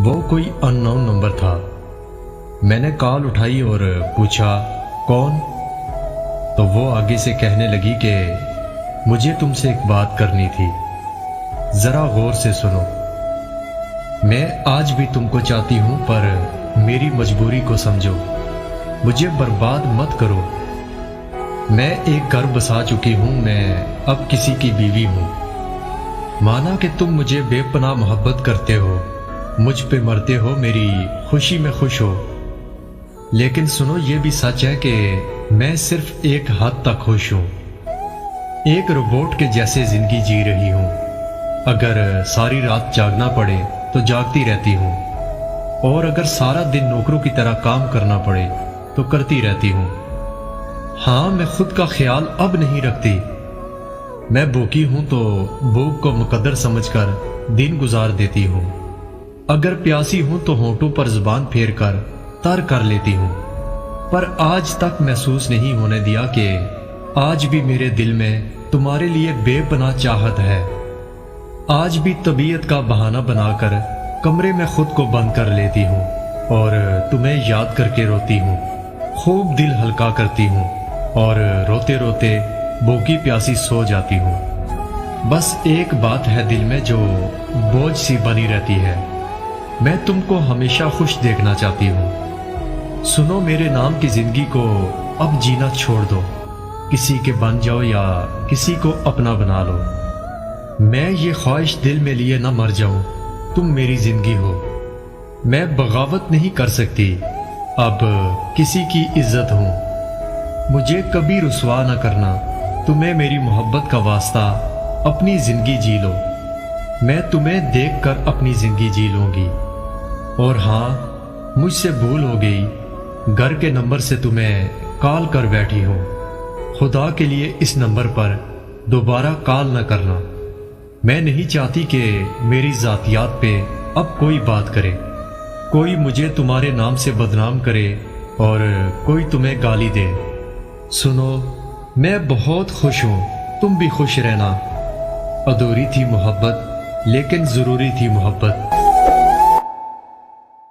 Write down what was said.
وہ کوئی unknown number تھا۔ میں نے کال اٹھائی اور پوچھا کون؟ تو وہ آگے سے کہنے لگی کہ مجھے تم سے ایک بات کرنی تھی، ذرا غور سے سنو۔ میں آج بھی تم کو چاہتی ہوں، پر میری مجبوری کو سمجھو، مجھے برباد مت کرو۔ میں ایک گھر بسا چکی ہوں، میں اب کسی کی بیوی ہوں۔ مانا کہ تم مجھے بے پناہ محبت کرتے ہو، مجھ پہ مرتے ہو، میری خوشی میں خوش ہو، لیکن سنو یہ بھی سچ ہے کہ میں صرف ایک حد تک خوش ہوں۔ ایک روبوٹ کے جیسے زندگی جی رہی ہوں۔ اگر ساری رات جاگنا پڑے تو جاگتی رہتی ہوں، اور اگر سارا دن نوکروں کی طرح کام کرنا پڑے تو کرتی رہتی ہوں۔ ہاں، میں خود کا خیال اب نہیں رکھتی۔ میں بھوکی ہوں تو بھوک کو مقدر سمجھ کر دن گزار دیتی ہوں۔ اگر پیاسی ہوں تو ہونٹوں پر زبان پھیر کر تر کر لیتی ہوں، پر آج تک محسوس نہیں ہونے دیا کہ آج بھی میرے دل میں تمہارے لیے بے پناہ چاہت ہے۔ آج بھی طبیعت کا بہانہ بنا کر کمرے میں خود کو بند کر لیتی ہوں اور تمہیں یاد کر کے روتی ہوں، خوب دل ہلکا کرتی ہوں، اور روتے روتے بھوکی پیاسی سو جاتی ہوں۔ بس ایک بات ہے دل میں جو بوجھ سی بنی رہتی ہے، میں تم کو ہمیشہ خوش دیکھنا چاہتی ہوں۔ سنو، میرے نام کی زندگی کو اب جینا چھوڑ دو، کسی کے بن جاؤ یا کسی کو اپنا بنا لو۔ میں یہ خواہش دل میں لیے نہ مر جاؤں، تم میری زندگی ہو۔ میں بغاوت نہیں کر سکتی، اب کسی کی عزت ہوں۔ مجھے کبھی رسوا نہ کرنا، تمہیں میری محبت کا واسطہ اپنی زندگی جی لو۔ میں تمہیں دیکھ کر اپنی زندگی جی لوں گی۔ اور ہاں، مجھ سے بھول ہو گئی، گھر کے نمبر سے تمہیں کال کر بیٹھی ہوں۔ خدا کے لیے اس نمبر پر دوبارہ کال نہ کرنا۔ میں نہیں چاہتی کہ میری ذاتیات پہ اب کوئی بات کرے، کوئی مجھے تمہارے نام سے بدنام کرے اور کوئی تمہیں گالی دے۔ سنو، میں بہت خوش ہوں، تم بھی خوش رہنا۔ ادھوری تھی محبت، لیکن ضروری تھی محبت۔